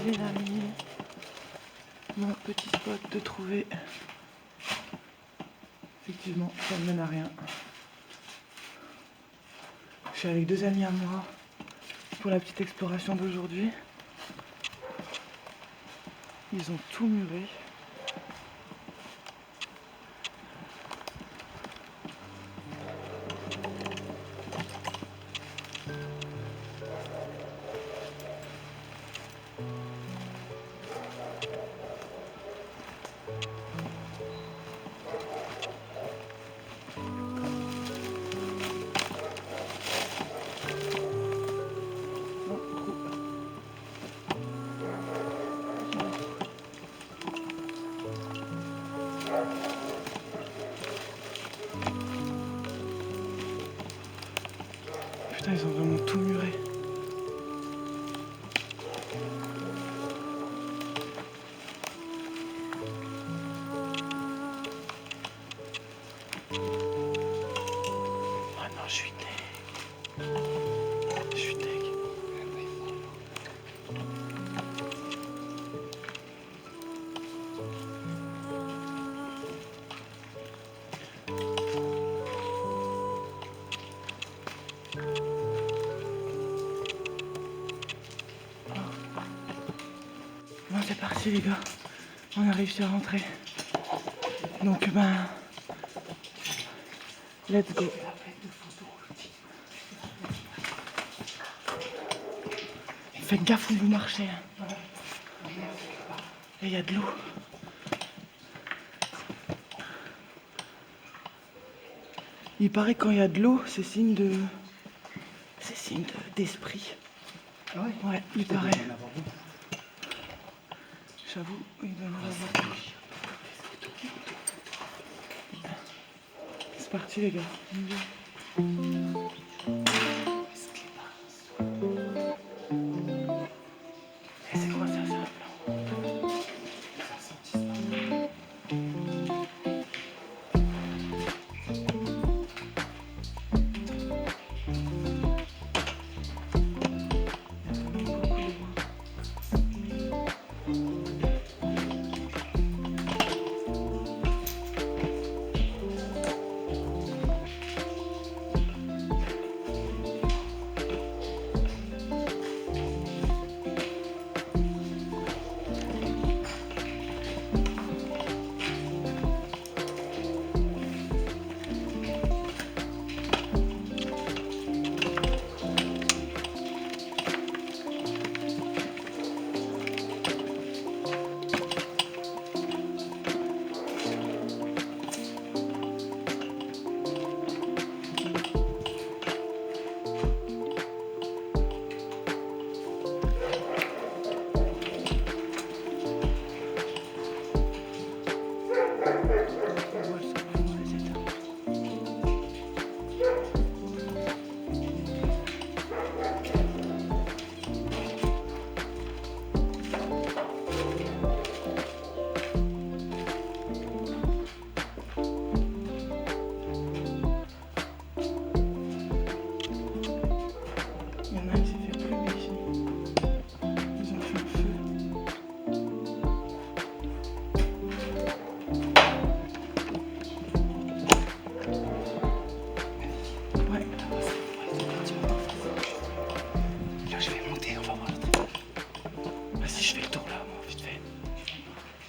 les amis, mon petit spot de trouver. Effectivement, ça ne mène à rien. Je suis avec 2 amis à moi pour la petite exploration d'aujourd'hui. Ils ont tout muré. Putain, ils ont vraiment tout muré. Ah non, je suis deg. Je suis deg. Bon, c'est parti les gars. On a réussi à rentrer. Donc let's go. Faites gaffe où vous marchez. Et il y a de l'eau. Il paraît que quand il y a de l'eau, c'est signe d'esprit. Ah ouais? Ouais, il paraît. J'avoue, il doit en avoir beaucoup. C'est parti les gars. Et c'est quoi ça?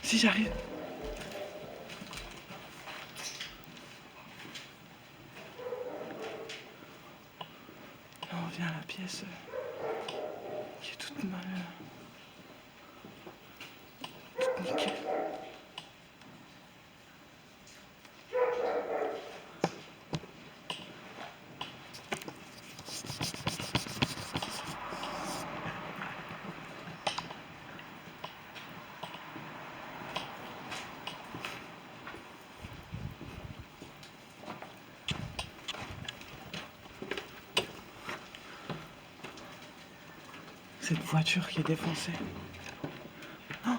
Si j'arrive. Là, on vient à la pièce qui est toute mal. Toute nickel. Cette voiture qui est défoncée. Oh,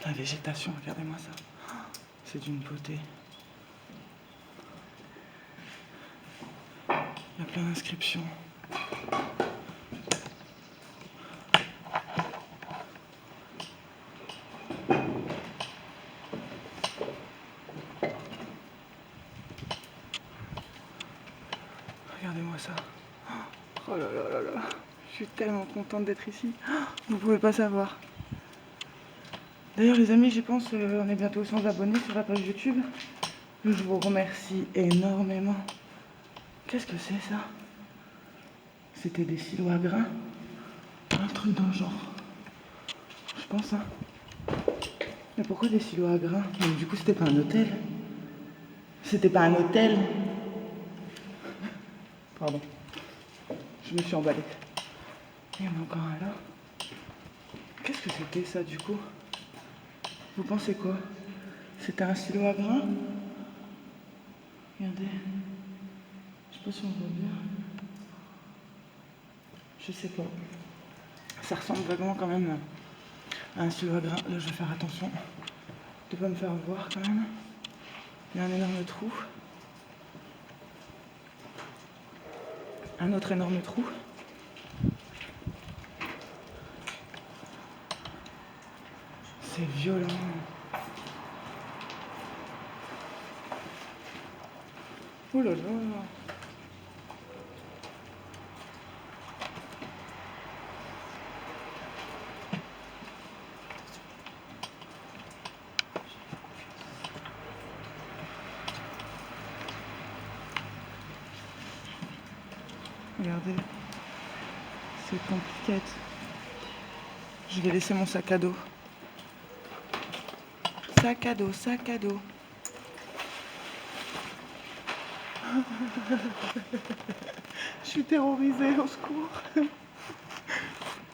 la végétation, regardez-moi ça. C'est d'une beauté. Il y a plein d'inscriptions. Regardez-moi ça. Oh là là là là. Je suis tellement contente d'être ici. Vous pouvez pas savoir. D'ailleurs les amis, j'y pense, on est bientôt 100 abonnés sur la page YouTube. Je vous remercie énormément. Qu'est-ce que c'est ça? C'était des silos à grains? Un truc dans le genre. Je pense, hein. Mais pourquoi des silos à grains? Mais du coup, c'était pas un hôtel. C'était pas un hôtel. Pardon. Je me suis emballée. Il y en a encore un là. Qu'est-ce que c'était ça du coup? Vous pensez quoi? C'était un silo à grains? Regardez. Je sais pas si on voit bien. Je sais pas. Ça ressemble vaguement quand même à un silo à grains. Là, je vais faire attention de pas me faire voir quand même. Il y a un énorme trou. Un autre énorme trou. C'est violent. Oh là là. Regardez. C'est compliqué. Je vais laisser mon sac à dos. Sac à dos, sac à dos. Je suis terrorisée, au secours.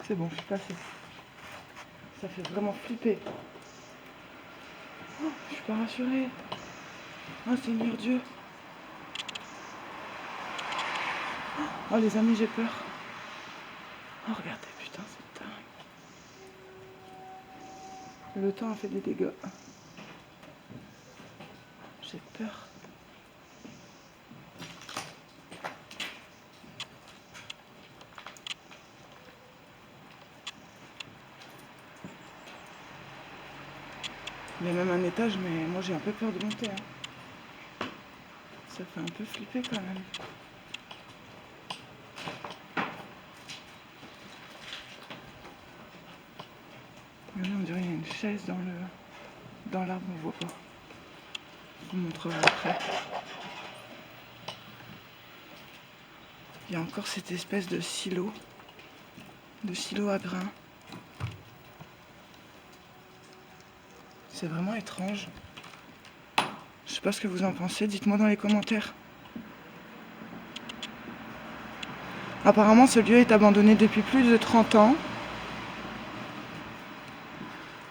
C'est bon, je suis passée. Ça fait vraiment flipper. Oh, je suis pas rassurée. Oh Seigneur Dieu. Oh les amis, j'ai peur. Oh regardez, putain, c'est dingue. Le temps a fait des dégâts. J'ai peur. Il y a même un étage, mais moi j'ai un peu peur de monter. Hein. Ça fait un peu flipper quand même. Là, on dirait qu'il y a une chaise dans l'arbre, on voit pas. Je vous montrerai après. Il y a encore cette espèce de silo à grains. C'est vraiment étrange. Je sais pas ce que vous en pensez, dites-moi dans les commentaires. Apparemment, ce lieu est abandonné depuis plus de 30 ans.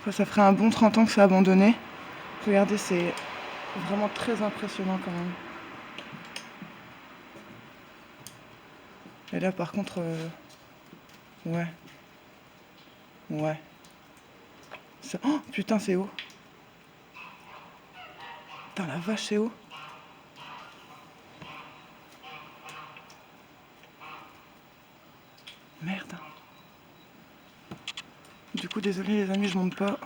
Enfin, ça ferait un bon 30 ans que c'est abandonné. Regardez, c'est vraiment très impressionnant quand même. Et là, par contre, ouais. Ouais. Ça... Oh, putain, c'est haut. Putain, la vache, c'est haut. Merde. Du coup, désolé les amis, je monte pas.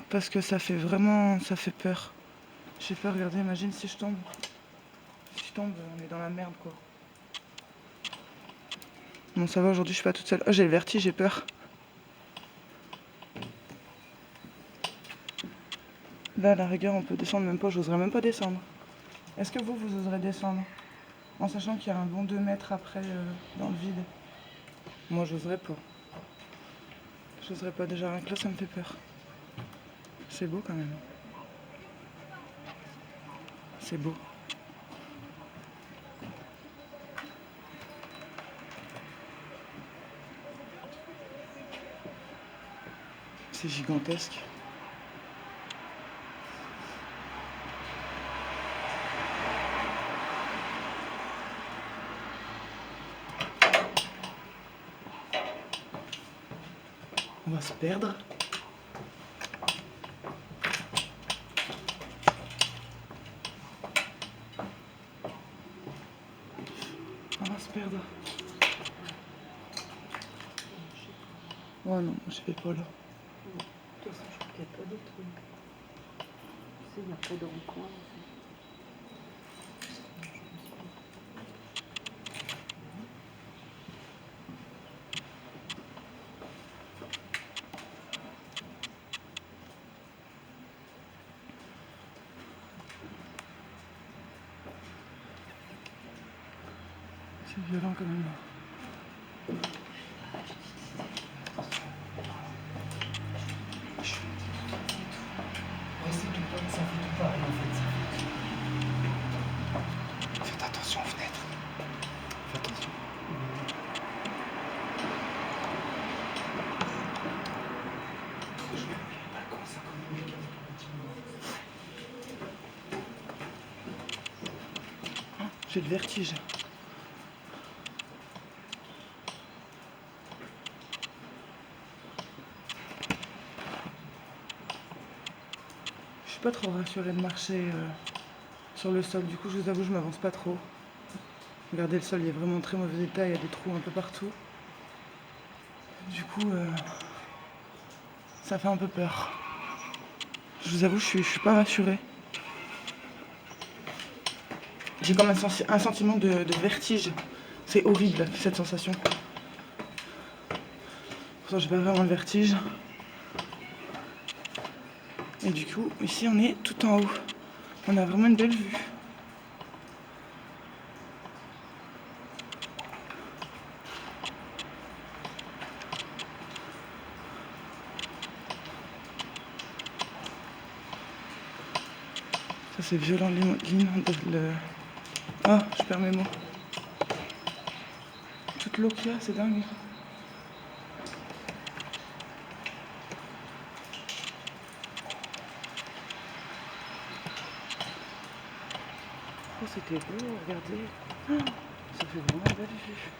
Parce que ça fait vraiment... ça fait peur. J'ai peur, regardez, imagine si je tombe. Si je tombe, on est dans la merde, quoi. Bon, ça va, aujourd'hui, je suis pas toute seule. Oh, j'ai le vertige, j'ai peur. Là, à la rigueur, on peut descendre, même pas, j'oserais même pas descendre. Est-ce que vous oserez descendre? En sachant qu'il y a un bon 2 mètres après dans le vide. Moi, j'oserais pas. J'oserais pas, déjà, rien que là, ça me fait peur. C'est beau quand même. C'est beau. C'est gigantesque. On va se perdre. On va se perdre. Oh non, je vais pas là. De toute façon, je crois qu'il n'y a pas d'autre. Tu sais, il n'y a pas de recoin. C'est violent quand même. Faites attention aux fenêtres. Faites attention. J'ai le vertige. Je suis pas trop rassurée de marcher sur le sol. Du coup, je vous avoue, je m'avance pas trop. Regardez, le sol, il est vraiment en très mauvais état. Il y a des trous un peu partout. Du coup, ça fait un peu peur. Je vous avoue, je suis pas rassurée. J'ai comme un sentiment de vertige. C'est horrible, cette sensation. Pourtant, j'ai pas vraiment le vertige. Et du coup, ici, on est tout en haut. On a vraiment une belle vue. Ça, c'est violent, le... Ah, je perds mes mots. Toute l'eau qu'il y a, c'est dingue. Oh, c'était beau, regardez. Oh, ça fait vraiment une belle vue.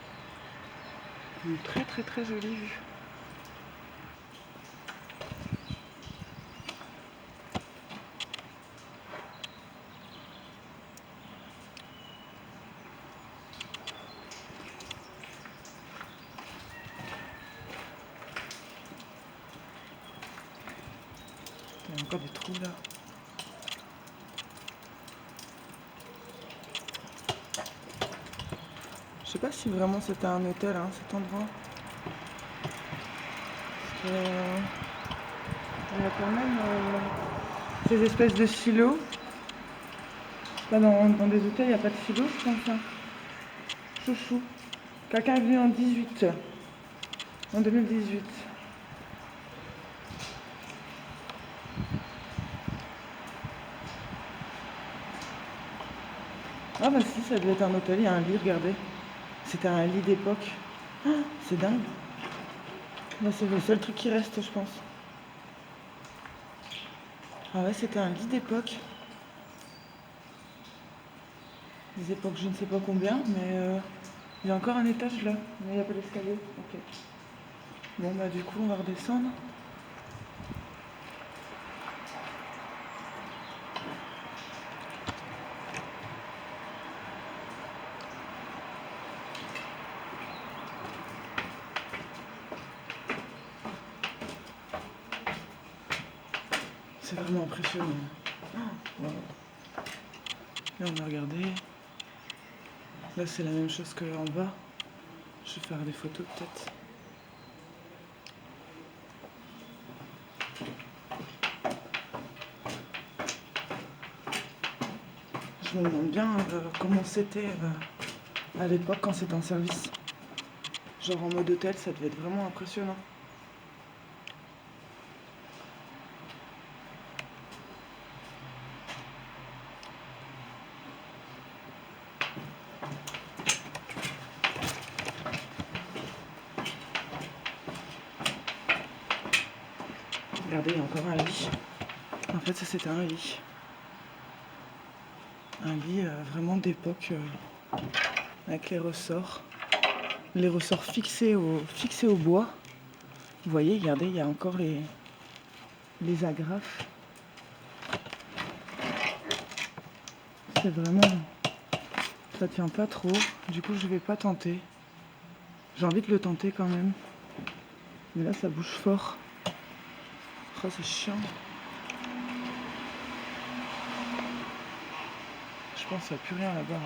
Une très très très jolie vue. Il y a encore des trous là. Je sais pas si vraiment c'était un hôtel, hein, cet endroit. Il y a quand même ces espèces de silos. Là, dans des hôtels, il n'y a pas de silos, je pense. Hein. Chouchou. Quelqu'un est venu en 2018. Ah bah si, ça devait être un hôtel, il y a un lit, regardez. C'était un lit d'époque. Ah, c'est dingue. Là, c'est le seul truc qui reste, je pense. Ah ouais, c'était un lit d'époque. Des époques, je ne sais pas combien, mais il y a encore un étage là. Mais il n'y a pas d'escalier. Ok. Bon, bah du coup, on va redescendre. C'est vraiment impressionnant. Wow. Là, on a regardé. Là, c'est la même chose qu'en bas. Je vais faire des photos peut-être. Je me demande bien comment c'était à l'époque quand c'était en service. Genre en mode hôtel, ça devait être vraiment impressionnant. Regardez, il y a encore un lit. En fait, ça c'était un lit. Un lit vraiment d'époque avec les ressorts. Les ressorts fixés au bois. Vous voyez, regardez, il y a encore les agrafes. C'est vraiment... Ça tient pas trop. Du coup, je vais pas tenter. J'ai envie de le tenter quand même. Mais là, ça bouge fort. Oh, c'est chiant. Je pense qu'il n'y a plus rien là-bas.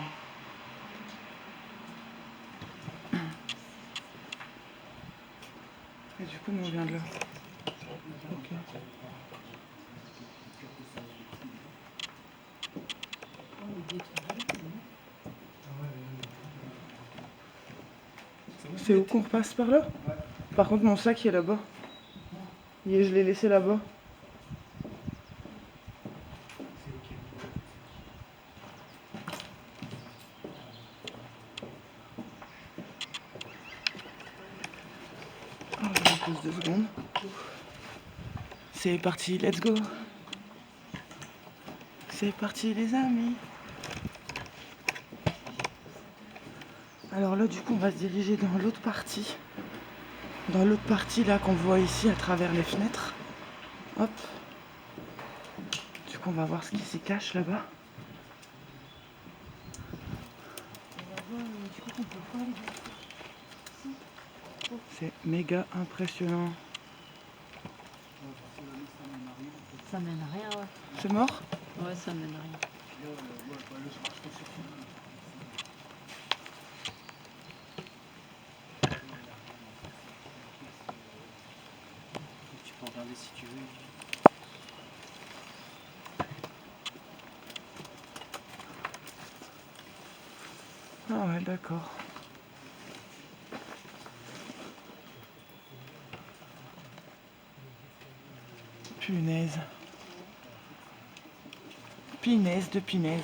Et du coup, nous, on vient de là. Ok. C'est où qu'on repasse par là? Par contre, mon sac il est là-bas. Je l'ai laissé là-bas. Oh, je me pose 2 secondes. C'est parti, let's go. C'est parti les amis. Alors là du coup on va se diriger dans l'autre partie. Dans l'autre partie là qu'on voit ici à travers les fenêtres. Hop. Du coup on va voir ce qui s'y cache là-bas. C'est méga impressionnant. Ça mène à rien, ouais. C'est mort? Ouais, ça mène à rien. Tu peux regarder si tu veux. Ah ouais d'accord. Punaise. Pinaise de pinaise.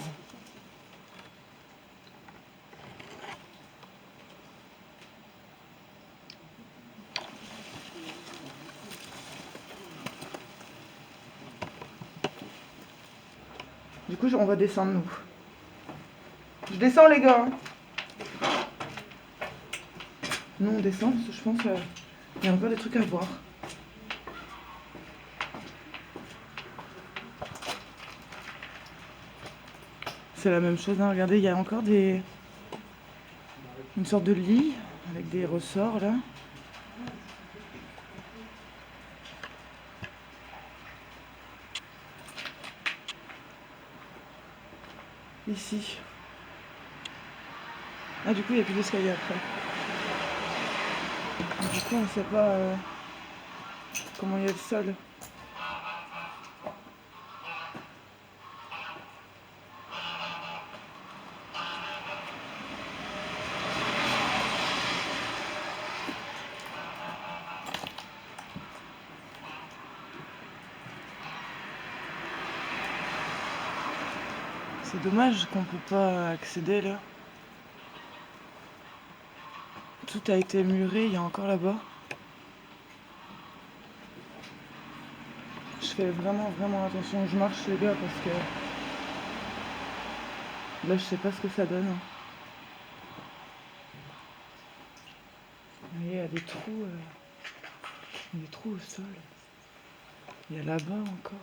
Du coup, on va descendre nous. Je descends les gars. Hein. Nous on descend parce que je pense qu'il y a encore des trucs à voir. C'est la même chose, hein. Regardez, il y a encore une sorte de lit avec des ressorts là. Ici. Ah du coup il n'y a plus d'escalier après. Du coup on ne sait pas comment il y a le sol. C'est dommage qu'on peut pas accéder là. Tout a été muré, il y a encore là-bas. Je fais vraiment attention où je marche les gars parce que là je sais pas ce que ça donne. Vous voyez, il y a des trous au sol. Il y a là-bas encore.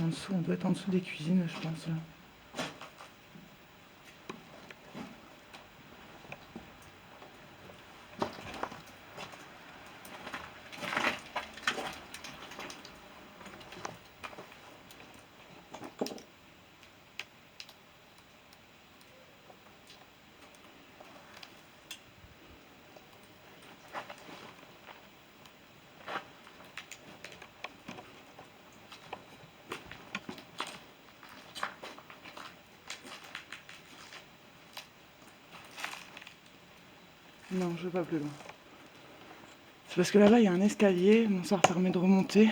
En dessous, on doit être en dessous des cuisines, je pense là. Non, je vais pas plus loin. C'est parce que là-bas, il y a un escalier. Bon, ça permet de remonter.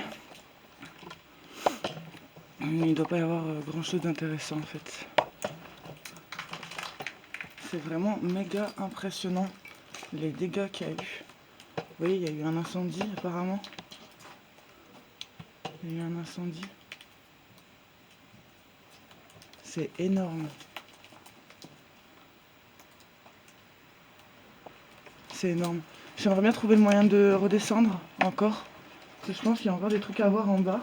Mais il doit pas y avoir grand-chose d'intéressant, en fait. C'est vraiment méga impressionnant, les dégâts qu'il y a eu. Vous voyez, il y a eu un incendie, apparemment. Il y a eu un incendie. C'est énorme. C'est énorme. J'aimerais bien trouver le moyen de redescendre encore. Parce que je pense qu'il y a encore des trucs à voir en bas.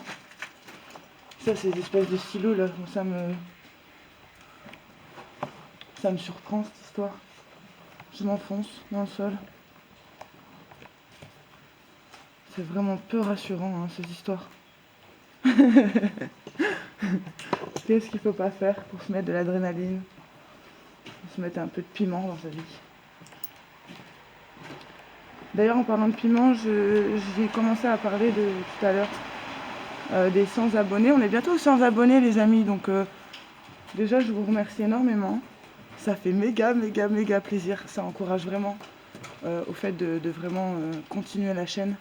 Ça, c'est des espèces de silos là. Ça me surprend cette histoire. Je m'enfonce dans le sol. C'est vraiment peu rassurant hein, cette histoire. Qu'est-ce qu'il faut pas faire pour se mettre de l'adrénaline, pour se mettre un peu de piment dans sa vie. D'ailleurs, en parlant de piment, j'ai commencé à parler de tout à l'heure des 100 abonnés. On est bientôt aux 100 abonnés, les amis. Donc, déjà, je vous remercie énormément. Ça fait méga plaisir. Ça encourage vraiment au fait de vraiment continuer la chaîne.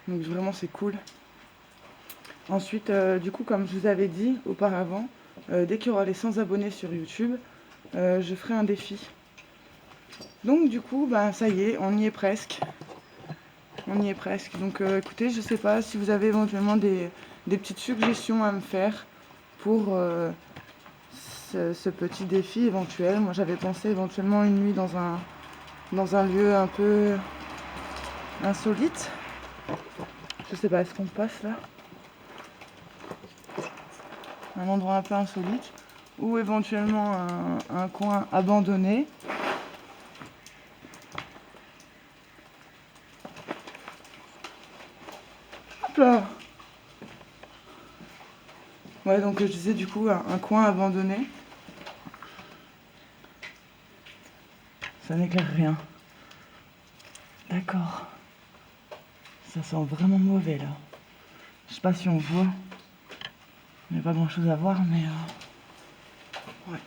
Donc, vraiment, c'est cool. Ensuite, du coup, comme je vous avais dit auparavant, dès qu'il y aura les 100 abonnés sur YouTube, je ferai un défi. Donc, du coup, ben, ça y est, on y est presque. On y est presque. Donc écoutez, je sais pas si vous avez éventuellement des petites suggestions à me faire pour ce petit défi éventuel. Moi j'avais pensé éventuellement une nuit dans un lieu un peu insolite. Je sais pas, est-ce qu'on passe là? Un endroit un peu insolite. Ou éventuellement un coin abandonné. Hop là! Ouais, donc je disais du coup un coin abandonné. Ça n'éclaire rien. D'accord. Ça sent vraiment mauvais là. Je sais pas si on voit. Il n'y a pas grand chose à voir, mais ouais.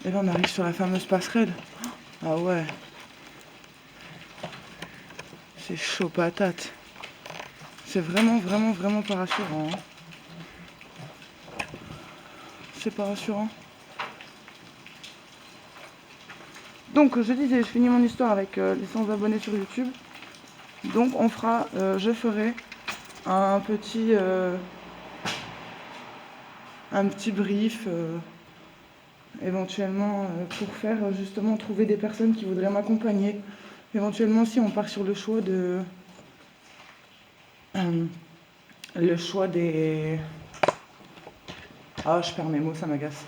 Et là on arrive sur la fameuse passerelle. Ah ouais. C'est chaud patate. C'est vraiment pas rassurant. Hein. C'est pas rassurant. Donc je disais, je finis mon histoire avec les 100 abonnés sur YouTube. Donc on fera, je ferai un petit brief éventuellement pour faire justement trouver des personnes qui voudraient m'accompagner. Éventuellement si on part sur le choix de le choix des... Ah, je perds mes mots, ça m'agace.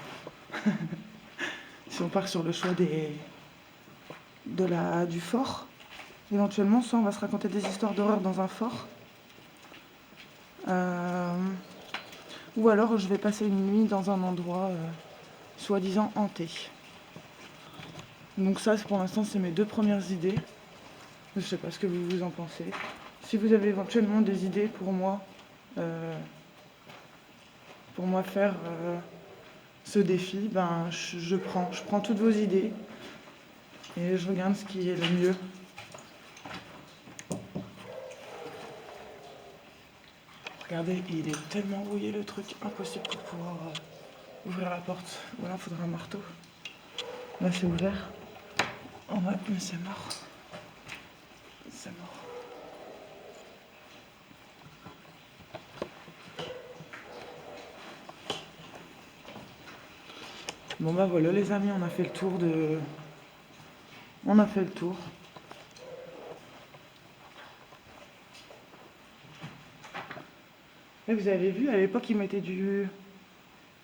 Si on part sur le choix du fort, éventuellement, soit on va se raconter des histoires d'horreur dans un fort, ou alors je vais passer une nuit dans un endroit soi-disant hanté. Donc ça, pour l'instant, c'est mes deux premières idées. Je sais pas ce que vous en pensez. Si vous avez éventuellement des idées pour moi faire ce défi, ben je prends toutes vos idées et je regarde ce qui est le mieux. Regardez, il est tellement rouillé le truc, impossible pour pouvoir ouvrir la porte. Ou alors il faudra un marteau. Là c'est ouvert. Oh ouais, mais c'est mort. C'est mort. Bon bah voilà les amis, on a fait le tour de... On a fait le tour. Et vous avez vu, à l'époque, ils mettaient du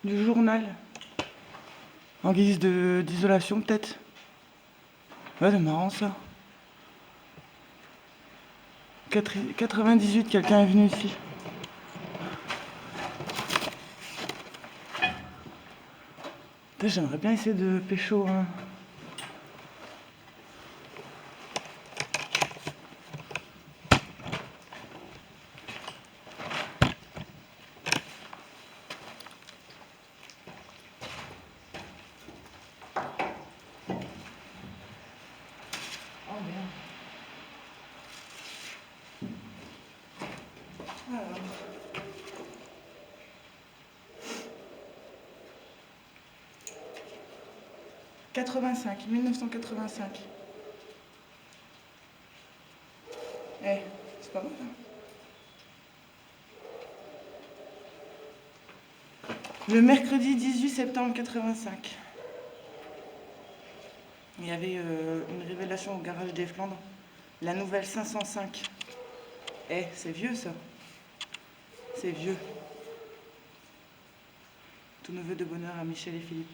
journal. En guise d'isolation, peut-être. Ouais, c'est marrant, ça. 98, quelqu'un est venu ici. J'aimerais bien essayer de pécho, hein. Oh merde. Alors. 85, 1985. Eh, c'est pas mal, hein. Le mercredi 18 septembre 85. Il y avait une révélation au garage des Flandres. La nouvelle 505. Eh, c'est vieux ça. C'est vieux. Tout neveu de bonheur à Michel et Philippe.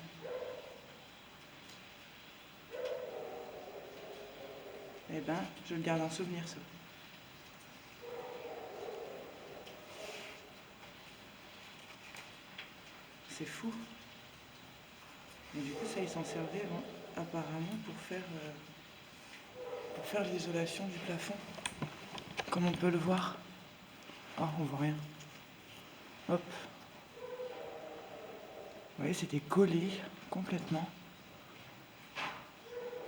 Eh ben, je le garde en souvenir ça. C'est fou. Et du coup, ça, ils s'en servaient apparemment pour faire faire l'isolation du plafond, comme on peut le voir. Oh, on voit rien. Hop. Vous voyez, c'était collé complètement.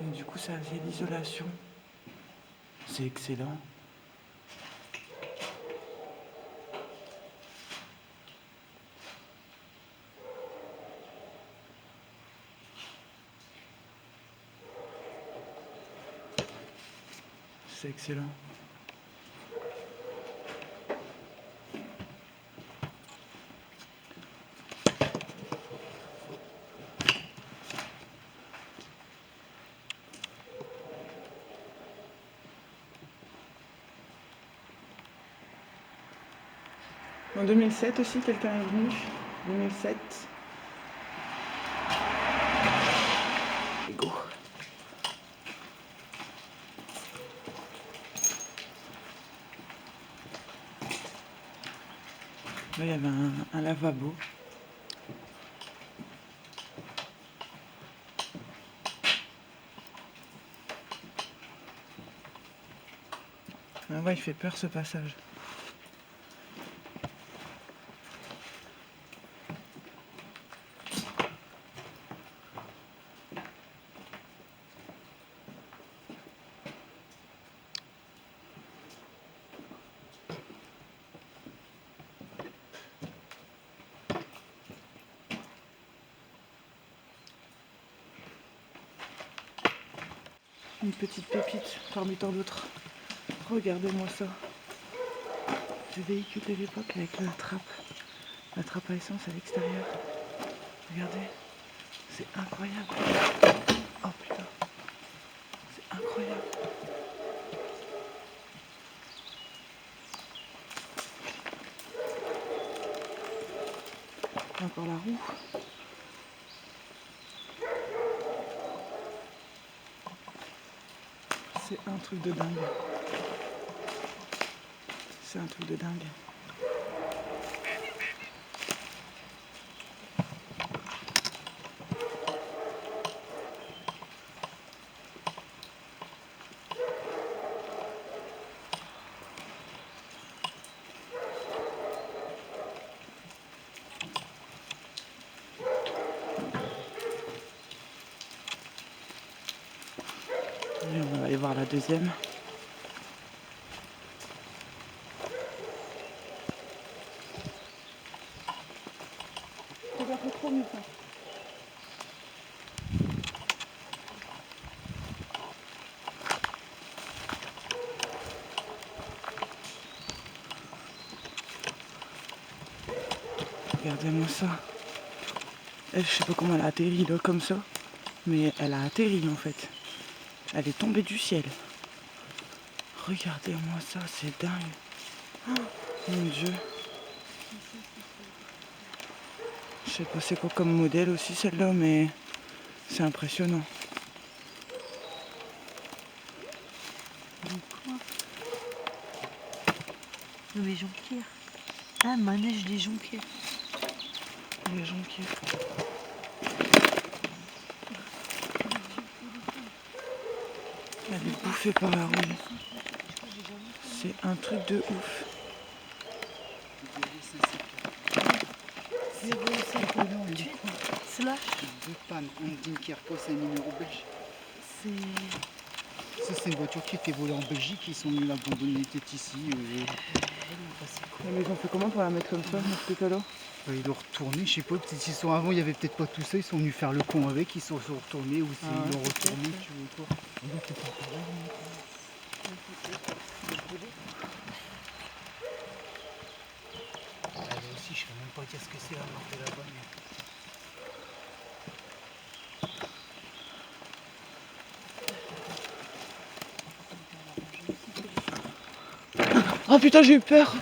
Et du coup, ça faisait l'isolation. C'est excellent. C'est excellent. En 2007 aussi, quelqu'un est venu. 2007. Ego. Là, il y avait un lavabo. Ah ouais, il fait peur ce passage. Une petite pépite parmi tant d'autres. Regardez-moi ça. Le véhicule de l'époque avec la trappe à essence à l'extérieur. Regardez, c'est incroyable. Oh putain, c'est incroyable. Encore la roue. C'est un truc de dingue. C'est un truc de dingue. Et on va aller voir la deuxième. C'est trop mieux ça. Regardez-moi ça. Elle, je sais pas comment elle a atterri là comme ça, mais elle a atterri en fait. Elle est tombée du ciel. Regardez-moi ça, c'est dingue. Oh, mon Dieu. Je sais pas c'est quoi comme modèle aussi celle-là, mais c'est impressionnant. Les jonquières. Ah, manège des jonquières. Les jonquières. Elle est bouffée par la rouille. C'est un truc de ouf. Slash. Deux pannes, un Dunkerque, c'est un numéro belge. Ça, c'est une voiture qui était volée en Belgique. Ils sont venus l'abandonner, elle était ici. Mais ils ont fait comment pour la mettre comme ça, tout à l'heure? Ils l'ont retourné, je sais pas, peut-être s'ils sont avant, il y avait peut-être pas tout ça, ils sont venus faire le con avec, ils sont retournés ou s'ils l'ont retourné, tu veux quoi. Là aussi, je sais même pas dire ce que c'est la marque de là-bas. Oh putain, j'ai eu peur.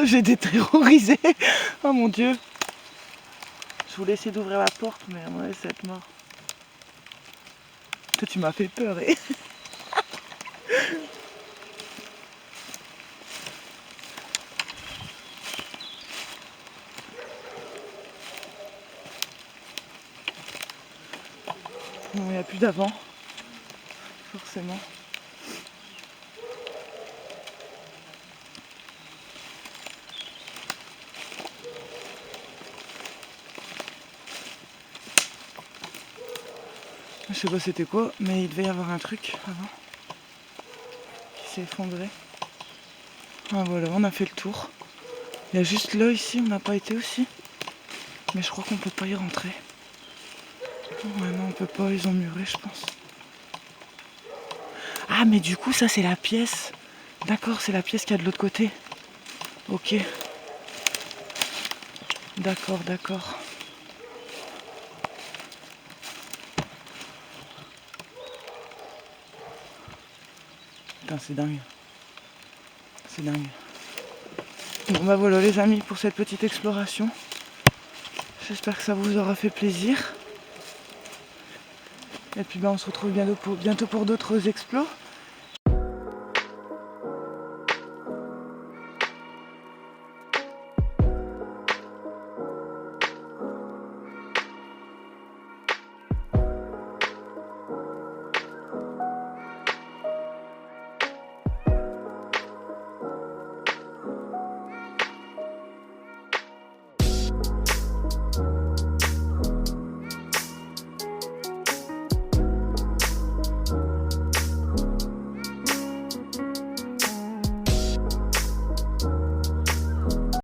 J'ai été terrorisée. Oh mon Dieu. Je voulais essayer d'ouvrir la porte, mais on va essayer d'être mort. Toi, tu m'as fait peur. Bon, il n'y a plus d'avant, forcément. Je sais pas c'était quoi, mais il devait y avoir un truc avant qui s'est effondré. Ah voilà, on a fait le tour. Il y a juste là ici, on n'a pas été aussi. Mais je crois qu'on peut pas y rentrer. Ouais non, on peut pas, ils ont muré je pense. Ah mais du coup ça c'est la pièce. D'accord, c'est la pièce qu'il y a de l'autre côté. Ok. D'accord, d'accord. Putain, c'est dingue. C'est dingue. Bon bah voilà les amis pour cette petite exploration. J'espère que ça vous aura fait plaisir. Et puis bah on se retrouve bientôt pour d'autres explos.